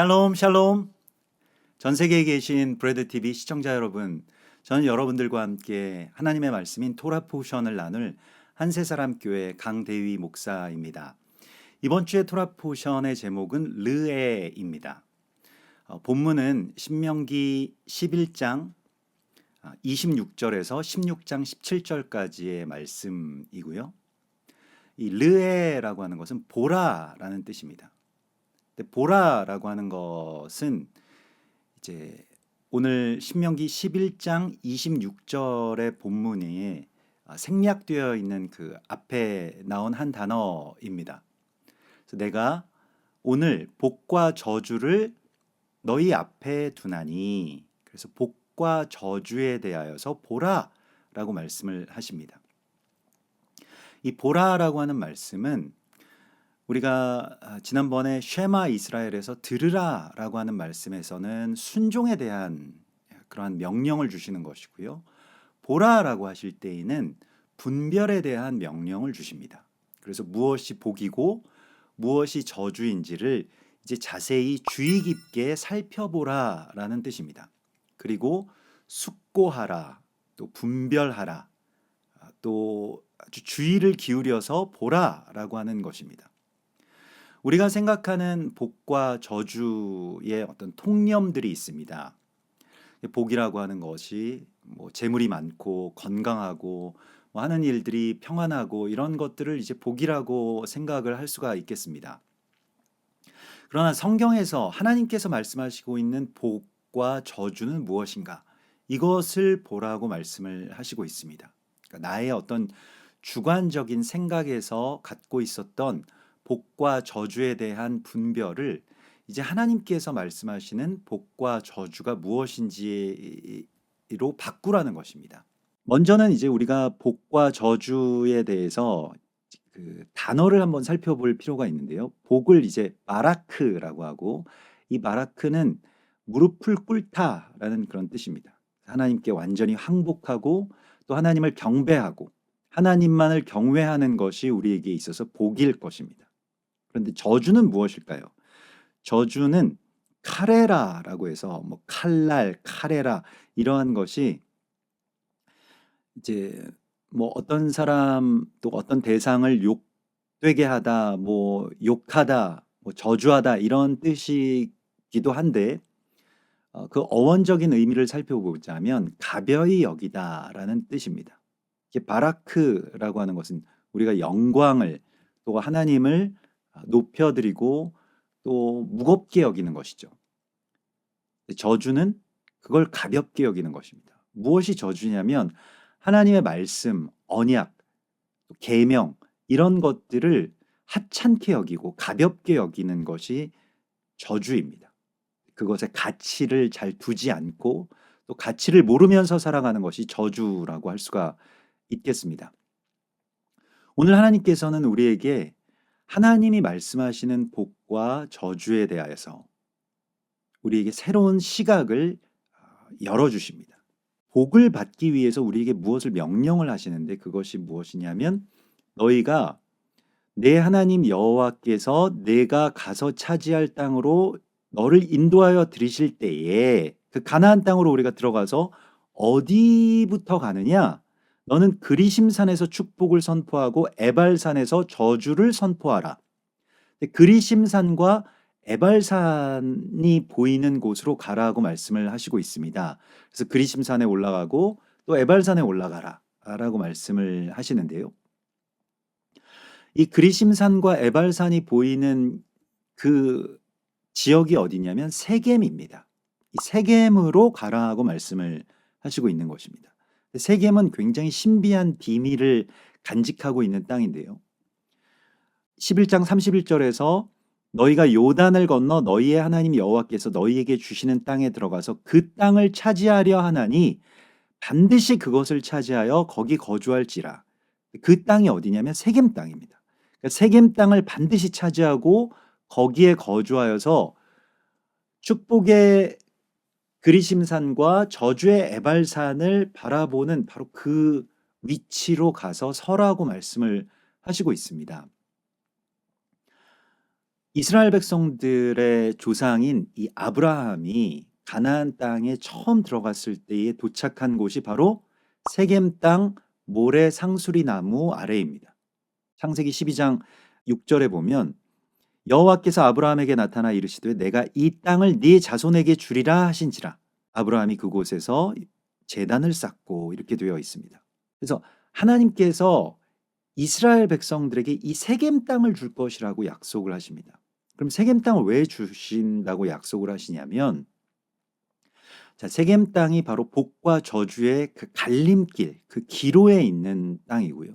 샬롬, 샬롬. 전 세계에 계신 브레드 TV 시청자 여러분, 저는 여러분들과 함께 하나님의 말씀인 토라 포션을 나눌 한세사람 교회 강대위 목사입니다. 이번 주의 토라 포션의 제목은 르에입니다. 본문은 신명기 11장 26절에서 16장 17절까지의 말씀이고요. 이 르에라고 하는 것은 보라라는 뜻입니다. 보라라고 하는 것은 이제 오늘 신명기 11장 26절의 본문에 생략되어 있는 그 앞에 나온 한 단어입니다. 그래서 내가 오늘 복과 저주를 너희 앞에 두나니, 그래서 복과 저주에 대하여서 보라라고 말씀을 하십니다. 이 보라라고 하는 말씀은 우리가 지난번에 쉐마 이스라엘에서 들으라라고 하는 말씀에서는 순종에 대한 그러한 명령을 주시는 것이고요. 보라라고 하실 때에는 분별에 대한 명령을 주십니다. 그래서 무엇이 복이고 무엇이 저주인지를 이제 자세히 주의 깊게 살펴보라라는 뜻입니다. 그리고 숙고하라, 또 분별하라, 또 아주 주의를 기울여서 보라라고 하는 것입니다. 우리가 생각하는 복과 저주의 어떤 통념들이 있습니다. 복이라고 하는 것이 재물이 많고 건강하고 하는 일들이 평안하고 이런 것들을 이제 복이라고 생각을 할 수가 있겠습니다. 그러나 성경에서 하나님께서 말씀하시고 있는 복과 저주는 무엇인가? 이것을 보라고 말씀을 하시고 있습니다. 그러니까 나의 어떤 주관적인 생각에서 갖고 있었던 복과 저주에 대한 분별을 이제 하나님께서 말씀하시는 복과 저주가 무엇인지로 바꾸라는 것입니다. 먼저는 이제 우리가 복과 저주에 대해서 그 단어를 한번 살펴볼 필요가 있는데요. 복을 이제 바라크라고 하고, 이 바라크는 무릎을 꿇다라는 그런 뜻입니다. 하나님께 완전히 항복하고 또 하나님을 경배하고 하나님만을 경외하는 것이 우리에게 있어서 복일 것입니다. 그런데 저주는 무엇일까요? 저주는 카레라라고 해서 칼날, 카레라 이러한 것이 이제 어떤 사람 또 어떤 대상을 욕되게 하다, 욕하다, 저주하다 이런 뜻이기도 한데 그 어원적인 의미를 살펴보자면 가벼이 여기다라는 뜻입니다. 바라크라고 하는 것은 우리가 영광을 또 하나님을 높여드리고 또 무겁게 여기는 것이죠. 저주는 그걸 가볍게 여기는 것입니다. 무엇이 저주냐면 하나님의 말씀, 언약, 계명 이런 것들을 하찮게 여기고 가볍게 여기는 것이 저주입니다. 그것의 가치를 잘 두지 않고 또 가치를 모르면서 살아가는 것이 저주라고 할 수가 있겠습니다. 오늘 하나님께서는 우리에게 하나님이 말씀하시는 복과 저주에 대하여서 우리에게 새로운 시각을 열어주십니다. 복을 받기 위해서 우리에게 무엇을 명령을 하시는데 그것이 무엇이냐면 너희가 내 하나님 여호와께서 내가 가서 차지할 땅으로 너를 인도하여 들이실 때에 그 가나안 땅으로 우리가 들어가서 어디부터 가느냐? 너는 그리심산에서 축복을 선포하고 에발산에서 저주를 선포하라. 그리심산과 에발산이 보이는 곳으로 가라고 말씀을 하시고 있습니다. 그래서 그리심산에 올라가고 또 에발산에 올라가라 라고 말씀을 하시는데요. 이 그리심산과 에발산이 보이는 그 지역이 어디냐면 세겜입니다. 이 세겜으로 가라고 말씀을 하시고 있는 것입니다. 세겜은 굉장히 신비한 비밀을 간직하고 있는 땅인데요. 11장 31절에서 너희가 요단을 건너 너희의 하나님 여호와께서 너희에게 주시는 땅에 들어가서 그 땅을 차지하려 하나니 반드시 그것을 차지하여 거기 거주할지라. 그 땅이 어디냐면 세겜 땅입니다. 그러니까 세겜 땅을 반드시 차지하고 거기에 거주하여서 축복의 그리심산과 저주의 에발산을 바라보는 바로 그 위치로 가서 서라고 말씀을 하시고 있습니다. 이스라엘 백성들의 조상인 이 아브라함이 가나안 땅에 처음 들어갔을 때에 도착한 곳이 바로 세겜 땅 모래 상수리 나무 아래입니다. 창세기 12장 6절에 보면 여호와께서 아브라함에게 나타나 이르시되 내가 이 땅을 네 자손에게 주리라 하신지라. 아브라함이 그곳에서 제단을 쌓고 이렇게 되어 있습니다. 그래서 하나님께서 이스라엘 백성들에게 이 세겜 땅을 줄 것이라고 약속을 하십니다. 그럼 세겜 땅을 왜 주신다고 약속을 하시냐면, 자, 세겜 땅이 바로 복과 저주의 그 갈림길, 그 기로에 있는 땅이고요.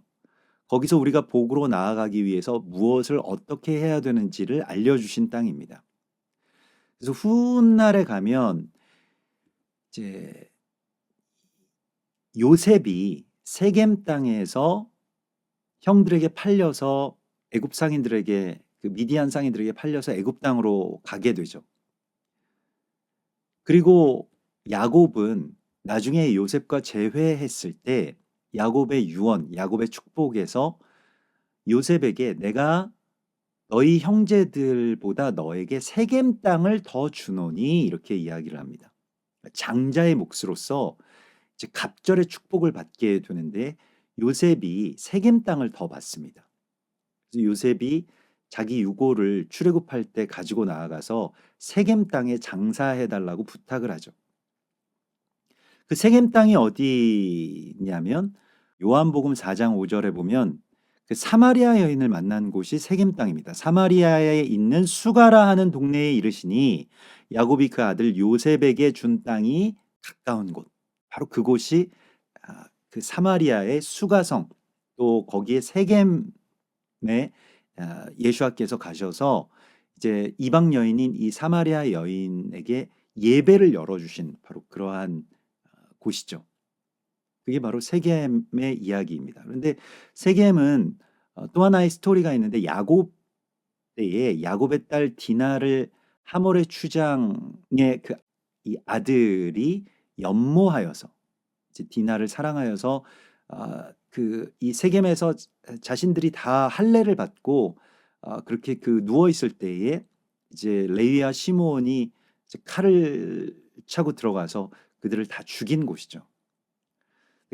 거기서 우리가 복으로 나아가기 위해서 무엇을 어떻게 해야 되는지를 알려주신 땅입니다. 그래서 훗날에 가면 이제 요셉이 세겜 땅에서 형들에게 팔려서 애굽 상인들에게, 그 미디안 상인들에게 팔려서 애굽 땅으로 가게 되죠. 그리고 야곱은 나중에 요셉과 재회했을 때 야곱의 유언, 야곱의 축복에서 요셉에게 내가 너희 형제들보다 너에게 세겜 땅을 더 주노니 이렇게 이야기를 합니다. 장자의 몫으로서 이제 갑절의 축복을 받게 되는데 요셉이 세겜 땅을 더 받습니다. 그래서 요셉이 자기 유고를 출애굽할 때 가지고 나아가서 세겜 땅에 장사해 달라고 부탁을 하죠. 그 세겜 땅이 어디냐면 요한복음 4장 5절에 보면 그 사마리아 여인을 만난 곳이 세겜 땅입니다. 사마리아에 있는 수가라 하는 동네에 이르시니 야곱이 그 아들 요셉에게 준 땅이 가까운 곳, 바로 그곳이 그 사마리아의 수가성, 또 거기에 세겜에 예수와께서 가셔서 이제 이방 여인인 이 사마리아 여인에게 예배를 열어주신 바로 그러한 곳이죠. 그게 바로 세겜의 이야기입니다. 그런데 세겜은 또 하나의 스토리가 있는데 야곱 때에 야곱의 딸 디나를 하몰의 추장의 그 이 아들이 연모하여서 이제 디나를 사랑하여서 그 이 세겜에서 자신들이 다 할례를 받고 그렇게 그 누워 있을 때에 이제 레위와 시므온이 이제 칼을 차고 들어가서 그들을 다 죽인 곳이죠.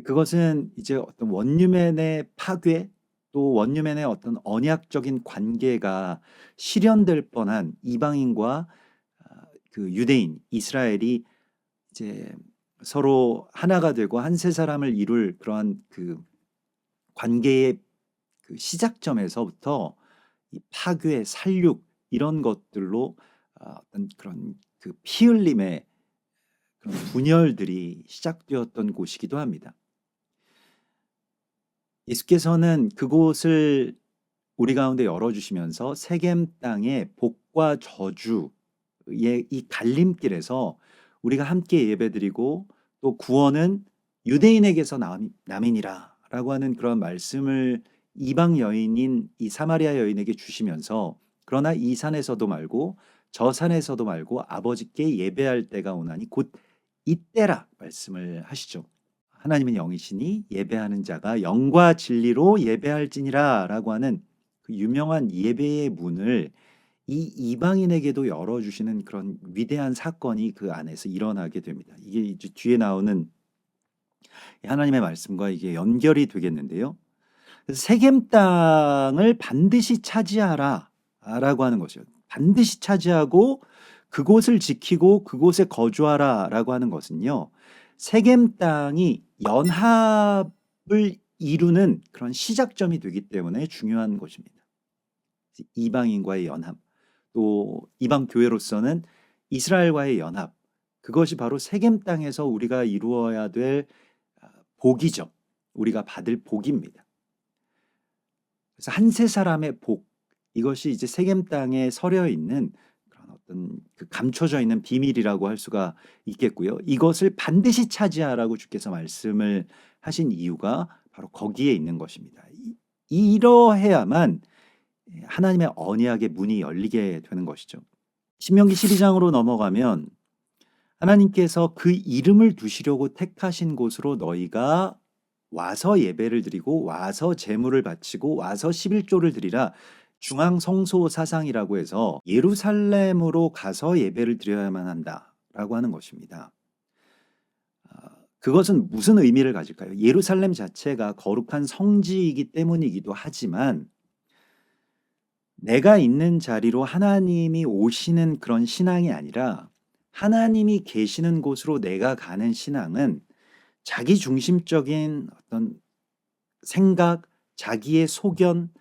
그것은 이제 어떤 원유맨의 파괴, 또 원유맨의 어떤 언약적인 관계가 실현될 뻔한 이방인과 그 유대인, 이스라엘이 이제 서로 하나가 되고 한 세 사람을 이룰 그러한 그 관계의 그 시작점에서부터 이 파괴, 살육 이런 것들로 어떤 그런 그 피 흘림의 그런 분열들이 시작되었던 곳이기도 합니다. 예수께서는 그곳을 우리 가운데 열어주시면서 세겜 땅의 복과 저주의 이 갈림길에서 우리가 함께 예배드리고 또 구원은 유대인에게서 남이니라 라고 하는 그런 말씀을 이방 여인인 이 사마리아 여인에게 주시면서, 그러나 이 산에서도 말고 저 산에서도 말고 아버지께 예배할 때가 오나니 곧 이때라 말씀을 하시죠. 하나님은 영이시니 예배하는 자가 영과 진리로 예배할지니라 라고 하는 그 유명한 예배의 문을 이 이방인에게도 열어주시는 그런 위대한 사건이 그 안에서 일어나게 됩니다. 이게 이제 뒤에 나오는 하나님의 말씀과 이게 연결이 되겠는데요. 그래서 세겜 땅을 반드시 차지하라 라고 하는 것이요. 반드시 차지하고 그곳을 지키고 그곳에 거주하라 라고 하는 것은요, 세겜 땅이 연합을 이루는 그런 시작점이 되기 때문에 중요한 것입니다. 이방인과의 연합, 또 이방 교회로서는 이스라엘과의 연합, 그것이 바로 세겜 땅에서 우리가 이루어야 될 복이죠. 우리가 받을 복입니다. 그래서 한 세 사람의 복, 이것이 이제 세겜 땅에 서려 있는 그런 어떤 그 감춰져 있는 비밀이라고 할 수가 있겠고요. 이것을 반드시 차지하라고 주께서 말씀을 하신 이유가 바로 거기에 있는 것입니다. 이러해야만 하나님의 언약의 문이 열리게 되는 것이죠. 신명기 12장으로 넘어가면 하나님께서 그 이름을 두시려고 택하신 곳으로 너희가 와서 예배를 드리고 와서 제물을 바치고 와서 11조를 드리라, 중앙 성소 사상이라고 해서 예루살렘으로 가서 예배를 드려야만 한다라고 하는 것입니다. 그것은 무슨 의미를 가질까요? 예루살렘 자체가 거룩한 성지이기 때문이기도 하지만 내가 있는 자리로 하나님이 오시는 그런 신앙이 아니라 하나님이 계시는 곳으로 내가 가는 신앙은 자기 중심적인 어떤 생각, 자기의 소견,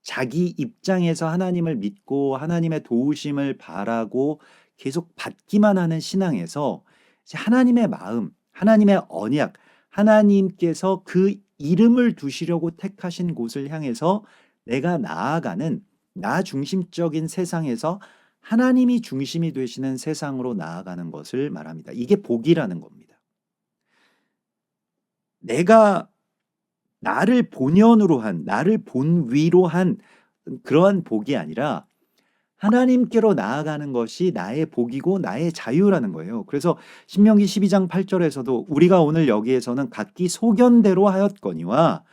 자기 입장에서 하나님을 믿고 하나님의 도우심을 바라고 계속 받기만 하는 신앙에서 이제 하나님의 마음, 하나님의 언약, 하나님께서 그 이름을 두시려고 택하신 곳을 향해서 내가 나아가는 나 중심적인 세상에서 하나님이 중심이 되시는 세상으로 나아가는 것을 말합니다. 이게 복이라는 겁니다. 내가 나를 본연으로 한, 나를 본위로 한 그러한 복이 아니라 하나님께로 나아가는 것이 나의 복이고 나의 자유라는 거예요. 그래서 신명기 12장 8절에서도 우리가 오늘 여기에서는 각기 소견대로 하였거니와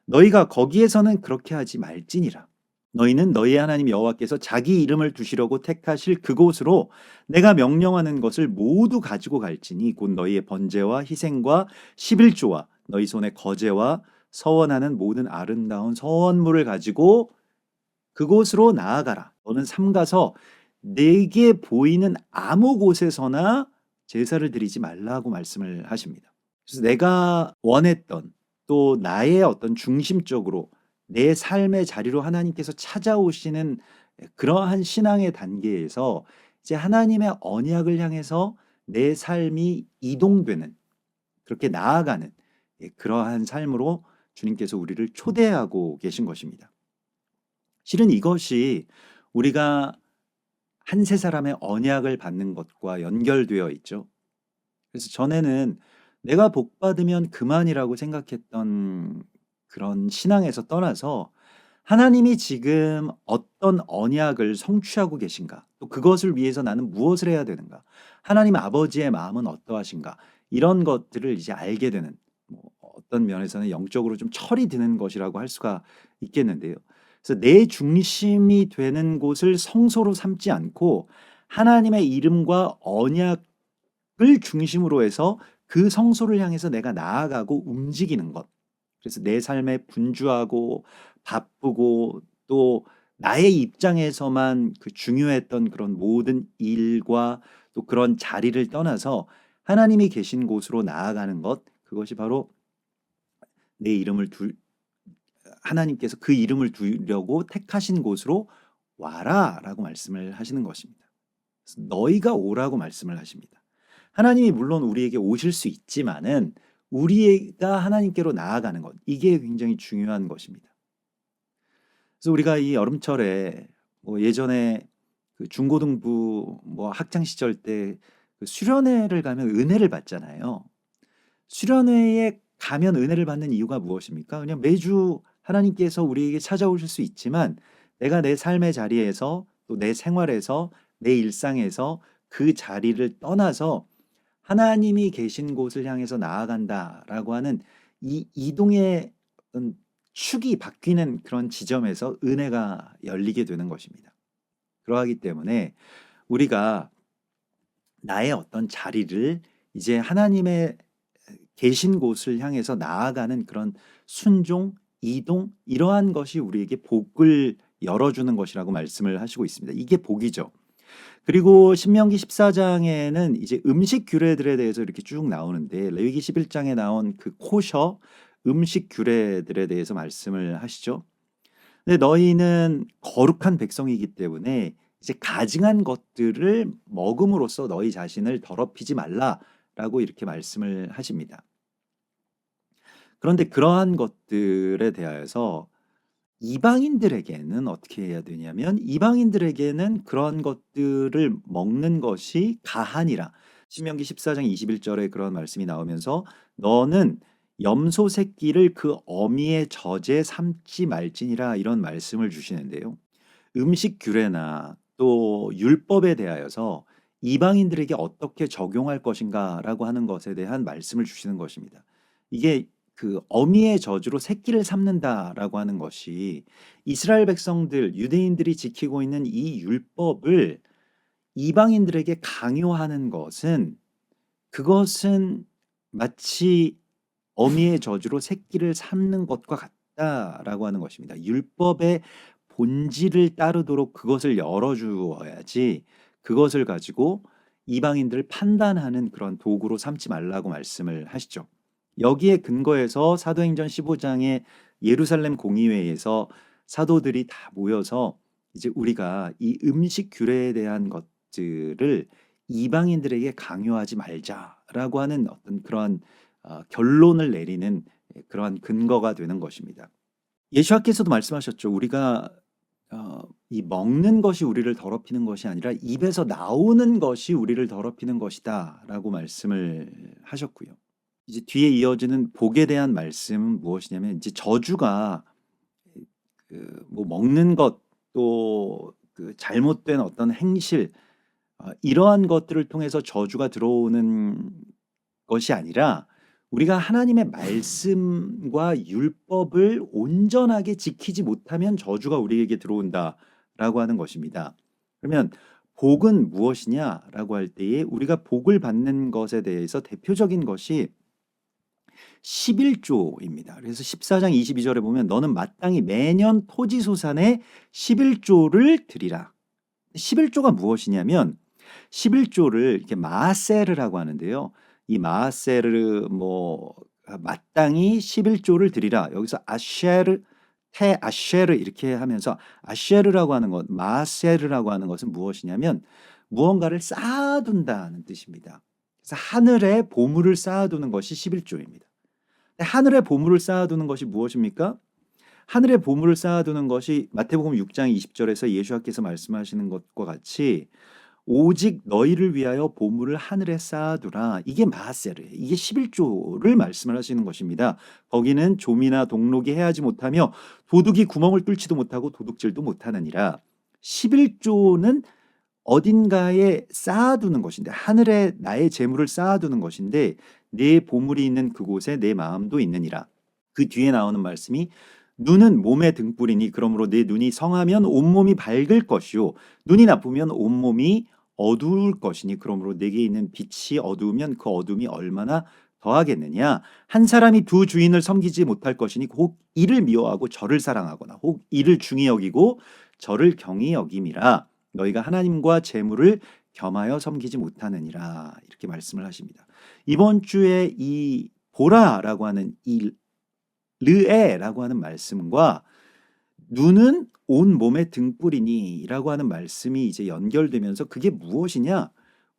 너희가 거기에서는 그렇게 하지 말지니라. 너희는 너희 하나님 여호와께서 자기 이름을 두시려고 택하실 그곳으로 내가 명령하는 것을 모두 가지고 갈지니 곧 너희의 번제와 희생과 11조와 너희 손의 거제와 서원하는 모든 아름다운 서원물을 가지고 그곳으로 나아가라. 너는 삼가서 내게 보이는 아무 곳에서나 제사를 드리지 말라고 말씀을 하십니다. 그래서 내가 원했던 또 나의 어떤 중심적으로 내 삶의 자리로 하나님께서 찾아오시는 그러한 신앙의 단계에서 이제 하나님의 언약을 향해서 내 삶이 이동되는 그렇게 나아가는 그러한 삶으로 주님께서 우리를 초대하고 계신 것입니다. 실은 이것이 우리가 한 세 사람의 언약을 받는 것과 연결되어 있죠. 그래서 전에는 내가 복 받으면 그만이라고 생각했던 그런 신앙에서 떠나서 하나님이 지금 어떤 언약을 성취하고 계신가? 또 그것을 위해서 나는 무엇을 해야 되는가? 하나님 아버지의 마음은 어떠하신가? 이런 것들을 이제 알게 되는 어떤 면에서는 영적으로 좀 철이 드는 것이라고 할 수가 있겠는데요. 그래서 내 중심이 되는 곳을 성소로 삼지 않고 하나님의 이름과 언약을 중심으로 해서 그 성소를 향해서 내가 나아가고 움직이는 것. 그래서 내 삶에 분주하고 바쁘고 또 나의 입장에서만 그 중요했던 그런 모든 일과 또 그런 자리를 떠나서 하나님이 계신 곳으로 나아가는 것, 그것이 바로 내 이름을 하나님께서 그 이름을 두려고 택하신 곳으로 와라라고 말씀을 하시는 것입니다. 그래서 너희가 오라고 말씀을 하십니다. 하나님이 물론 우리에게 오실 수 있지만은 우리가 하나님께로 나아가는 것, 이게 굉장히 중요한 것입니다. 그래서 우리가 이 여름철에 예전에 그 중고등부 학창 시절 때 그 수련회를 가면 은혜를 받잖아요. 수련회에 가면 은혜를 받는 이유가 무엇입니까? 그냥 매주 하나님께서 우리에게 찾아오실 수 있지만 내가 내 삶의 자리에서 또 내 생활에서 내 일상에서 그 자리를 떠나서 하나님이 계신 곳을 향해서 나아간다라고 하는 이 이동의 어떤 축이 바뀌는 그런 지점에서 은혜가 열리게 되는 것입니다. 그러하기 때문에 우리가 나의 어떤 자리를 이제 하나님의 계신 곳을 향해서 나아가는 그런 순종, 이동 이러한 것이 우리에게 복을 열어주는 것이라고 말씀을 하시고 있습니다. 이게 복이죠. 그리고 신명기 14장에는 이제 음식 규례들에 대해서 이렇게 쭉 나오는데 레위기 11장에 나온 그 코셔 음식 규례들에 대해서 말씀을 하시죠. 근데 너희는 거룩한 백성이기 때문에 이제 가증한 것들을 먹음으로써 너희 자신을 더럽히지 말라라고 이렇게 말씀을 하십니다. 그런데 그러한 것들에 대하여서 이방인들에게는 어떻게 해야 되냐면 이방인들에게는 그런 것들을 먹는 것이 가하니라. 신명기 14장 21절에 그런 말씀이 나오면서 너는 염소 새끼를 그 어미의 젖에 삼지 말지니라 이런 말씀을 주시는데요. 음식 규례나 또 율법에 대하여서 이방인들에게 어떻게 적용할 것인가라고 하는 것에 대한 말씀을 주시는 것입니다. 이게 그 어미의 저주로 새끼를 삼는다라고 하는 것이 이스라엘 백성들, 유대인들이 지키고 있는 이 율법을 이방인들에게 강요하는 것은 그것은 마치 어미의 저주로 새끼를 삼는 것과 같다라고 하는 것입니다. 율법의 본질을 따르도록 그것을 열어주어야지 그것을 가지고 이방인들을 판단하는 그런 도구로 삼지 말라고 말씀을 하시죠. 여기에 근거해서 사도행전 15장의 예루살렘 공의회에서 사도들이 다 모여서 이제 우리가 이 음식 규례에 대한 것들을 이방인들에게 강요하지 말자라고 하는 어떤 그런 결론을 내리는 그러한 근거가 되는 것입니다. 예수께서도 말씀하셨죠. 우리가 이 먹는 것이 우리를 더럽히는 것이 아니라 입에서 나오는 것이 우리를 더럽히는 것이다라고 말씀을 하셨고요. 이제 뒤에 이어지는 복에 대한 말씀은 무엇이냐면 이제 저주가 뭐 먹는 것 또 그 잘못된 어떤 행실 이러한 것들을 통해서 저주가 들어오는 것이 아니라 우리가 하나님의 말씀과 율법을 온전하게 지키지 못하면 저주가 우리에게 들어온다라고 하는 것입니다. 그러면 복은 무엇이냐라고 할 때에 우리가 복을 받는 것에 대해서 대표적인 것이 11조입니다. 그래서 14장 22절에 보면 너는 마땅히 매년 토지소산의 11조를 드리라. 11조가 무엇이냐면 11조를 이렇게 마세르라고 하는데요. 이 마세르 마땅히 11조를 드리라. 여기서 아쉐르 테 아쉐르 이렇게 하면서 아쉐르라고 하는 것, 마세르라고 하는 것은 무엇이냐면 무언가를 쌓아둔다는 뜻입니다. 그래서 하늘에 보물을 쌓아두는 것이 11조입니다. 하늘에 보물을 쌓아두는 것이 무엇입니까? 하늘에 보물을 쌓아두는 것이 마태복음 6장 20절에서 예수께서 말씀하시는 것과 같이 오직 너희를 위하여 보물을 하늘에 쌓아두라. 이게 마세르예요. 이게 11조를 말씀을 하시는 것입니다. 거기는 좀이나 동록이 해하지 못하며 도둑이 구멍을 뚫지도 못하고 도둑질도 못하느니라. 11조는 어딘가에 쌓아두는 것인데 하늘에 나의 재물을 쌓아두는 것인데 내 보물이 있는 그곳에 내 마음도 있느니라. 그 뒤에 나오는 말씀이 눈은 몸의 등불이니 그러므로 내 눈이 성하면 온몸이 밝을 것이요 눈이 나쁘면 온몸이 어두울 것이니 그러므로 내게 있는 빛이 어두우면 그 어둠이 얼마나 더하겠느냐. 한 사람이 두 주인을 섬기지 못할 것이니 혹 이를 미워하고 저를 사랑하거나 혹 이를 중히 여기고 저를 경히 여김이라. 너희가 하나님과 재물을 겸하여 섬기지 못하느니라. 이렇게 말씀을 하십니다. 이번 주에 이 보라라고 하는 이 르에라고 하는 말씀과 눈은 온 몸의 등불이니라고 하는 말씀이 이제 연결되면서 그게 무엇이냐?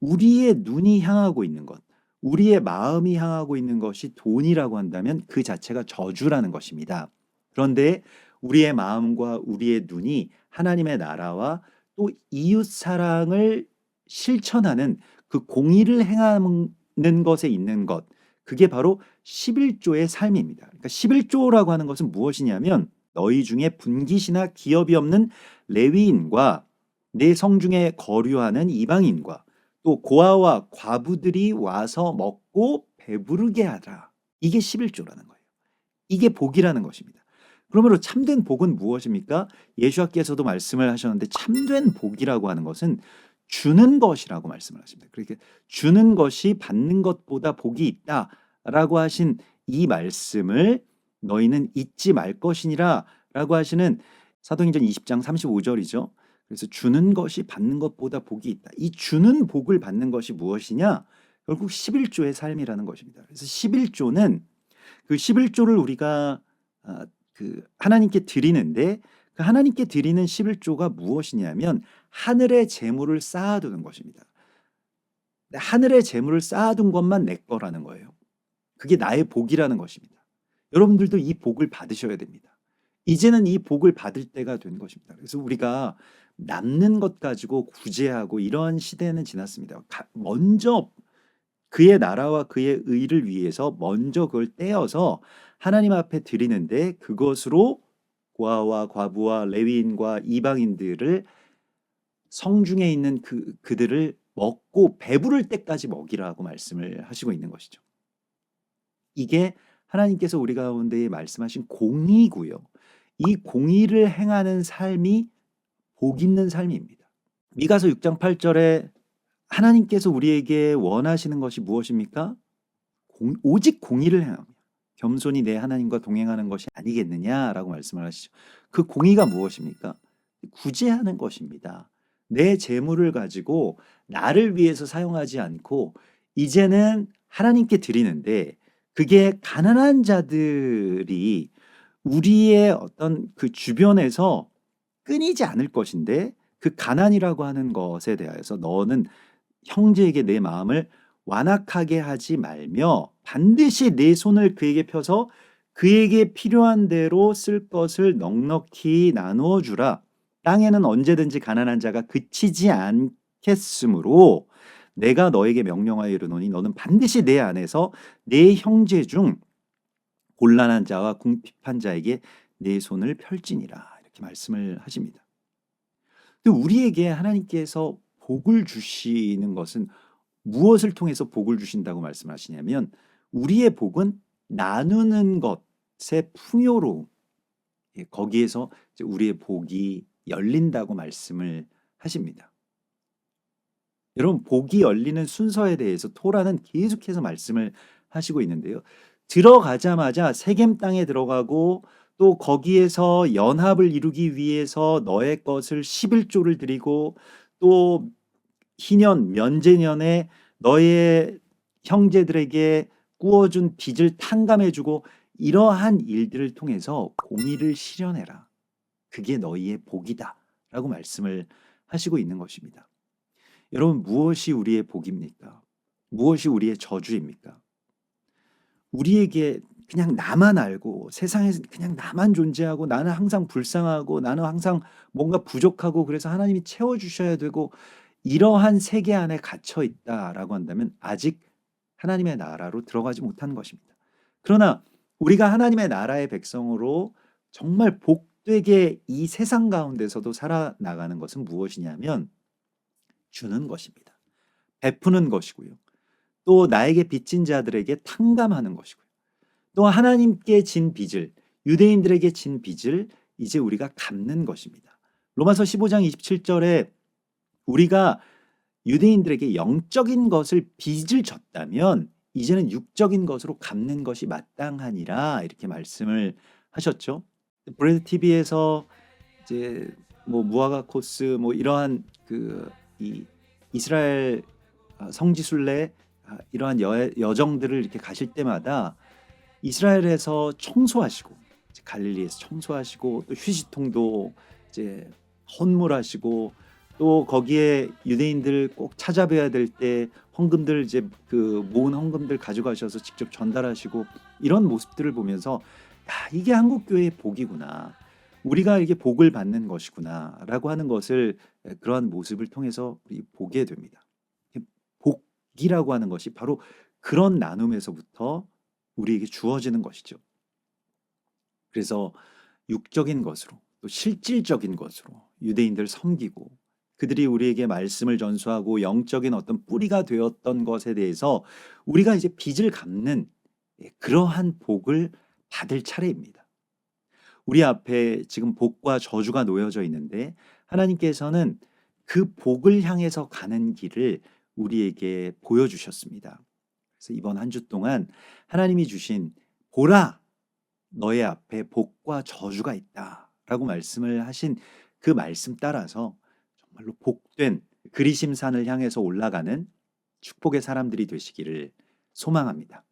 우리의 눈이 향하고 있는 것, 우리의 마음이 향하고 있는 것이 돈이라고 한다면 그 자체가 저주라는 것입니다. 그런데 우리의 마음과 우리의 눈이 하나님의 나라와 또 이웃 사랑을 실천하는 그 공의를 행하는 것에 있는 것, 그게 바로 11조의 삶입니다. 그러니까 11조라고 하는 것은 무엇이냐면 너희 중에 분깃이나 기업이 없는 레위인과 내 성중에 거류하는 이방인과 또 고아와 과부들이 와서 먹고 배부르게 하라. 이게 11조라는 거예요. 이게 복이라는 것입니다. 그러므로 참된 복은 무엇입니까? 예수께서도 말씀을 하셨는데 참된 복이라고 하는 것은 주는 것이라고 말씀을 하십니다. 그렇게 주는 것이 받는 것보다 복이 있다라고 하신 이 말씀을 너희는 잊지 말 것이니라 라고 하시는 사도행전 20장 35절이죠. 그래서 주는 것이 받는 것보다 복이 있다. 이 주는 복을 받는 것이 무엇이냐? 결국 11조의 삶이라는 것입니다. 그래서 11조는 그 11조를 우리가 그 하나님께 드리는데 그 하나님께 드리는 11조가 무엇이냐면 하늘의 재물을 쌓아두는 것입니다. 하늘의 재물을 쌓아둔 것만 내 거라는 거예요. 그게 나의 복이라는 것입니다. 여러분들도 이 복을 받으셔야 됩니다. 이제는 이 복을 받을 때가 된 것입니다. 그래서 우리가 남는 것 가지고 구제하고 이러한 시대는 지났습니다. 먼저 그의 나라와 그의 의를 위해서 먼저 그걸 떼어서 하나님 앞에 드리는데 그것으로 고아와 과부와 레위인과 이방인들을 성중에 있는 그들을 먹고 배부를 때까지 먹이라고 말씀을 하시고 있는 것이죠. 이게 하나님께서 우리 가운데 말씀하신 공의고요. 이 공의를 행하는 삶이 복 있는 삶입니다. 미가서 6장 8절에 하나님께서 우리에게 원하시는 것이 무엇입니까? 오직 공의를 행하며 겸손히 내 하나님과 동행하는 것이 아니겠느냐라고 말씀을 하시죠. 그 공의가 무엇입니까? 구제하는 것입니다. 내 재물을 가지고 나를 위해서 사용하지 않고 이제는 하나님께 드리는데, 그게 가난한 자들이 우리의 어떤 그 주변에서 끊이지 않을 것인데, 그 가난이라고 하는 것에 대해서 너는 형제에게 내 마음을 완악하게 하지 말며 반드시 내 손을 그에게 펴서 그에게 필요한 대로 쓸 것을 넉넉히 나누어 주라. 땅에는 언제든지 가난한 자가 그치지 않겠으므로 내가 너에게 명령하여 이르노니 너는 반드시 내 안에서 내 형제 중 곤란한 자와 궁핍한 자에게 내 손을 펼지니라. 이렇게 말씀을 하십니다. 근데 우리에게 하나님께서 복을 주시는 것은 무엇을 통해서 복을 주신다고 말씀하시냐면, 우리의 복은 나누는 것의 풍요로움, 거기에서 이제 우리의 복이 열린다고 말씀을 하십니다. 여러분, 복이 열리는 순서에 대해서 토라는 계속해서 말씀을 하시고 있는데요. 들어가자마자 세겜 땅에 들어가고 또 거기에서 연합을 이루기 위해서 너의 것을 11조를 드리고 또 희년 면제년에 너의 형제들에게 구워준 빚을 탕감해주고, 이러한 일들을 통해서 공의를 실현해라. 그게 너희의 복이다 라고 말씀을 하시고 있는 것입니다. 여러분, 무엇이 우리의 복입니까? 무엇이 우리의 저주입니까? 우리에게 그냥 나만 알고 세상에서 그냥 나만 존재하고 나는 항상 불쌍하고 나는 항상 뭔가 부족하고 그래서 하나님이 채워주셔야 되고 이러한 세계 안에 갇혀 있다라고 한다면 아직 하나님의 나라로 들어가지 못한 것입니다. 그러나 우리가 하나님의 나라의 백성으로 정말 복되게 이 세상 가운데서도 살아나가는 것은 무엇이냐면 주는 것입니다. 베푸는 것이고요. 또 나에게 빚진 자들에게 탕감하는 것이고요. 또 하나님께 진 빚을, 유대인들에게 진 빚을 이제 우리가 갚는 것입니다. 로마서 15장 27절에 우리가 유대인들에게 영적인 것을 빚을 졌다면 이제는 육적인 것으로 갚는 것이 마땅하니라, 이렇게 말씀을 하셨죠. 브레드 TV에서 이제 뭐 무화과 코스 뭐 이러한 이 이스라엘 성지순례 이러한 여정들을 이렇게 가실 때마다 이스라엘에서 청소하시고 갈릴리에서 청소하시고 또 휴지통도 이제 헌물하시고 또 거기에 유대인들 꼭 찾아뵈야 될 때 헌금들 이제 그 모은 헌금들 가져가셔서 직접 전달하시고, 이런 모습들을 보면서 야, 이게 한국 교회의 복이구나. 우리가 이게 복을 받는 것이구나라고 하는 것을 그러한 모습을 통해서 보게 됩니다. 복이라고 하는 것이 바로 그런 나눔에서부터 우리에게 주어지는 것이죠. 그래서 육적인 것으로 또 실질적인 것으로 유대인들을 섬기고 그들이 우리에게 말씀을 전수하고 영적인 어떤 뿌리가 되었던 것에 대해서 우리가 이제 빚을 갚는 그러한 복을 받을 차례입니다. 우리 앞에 지금 복과 저주가 놓여져 있는데 하나님께서는 그 복을 향해서 가는 길을 우리에게 보여주셨습니다. 그래서 이번 한 주 동안 하나님이 주신 보라 너의 앞에 복과 저주가 있다 라고 말씀을 하신 그 말씀 따라서 정말로 복된 그리심산을 향해서 올라가는 축복의 사람들이 되시기를 소망합니다.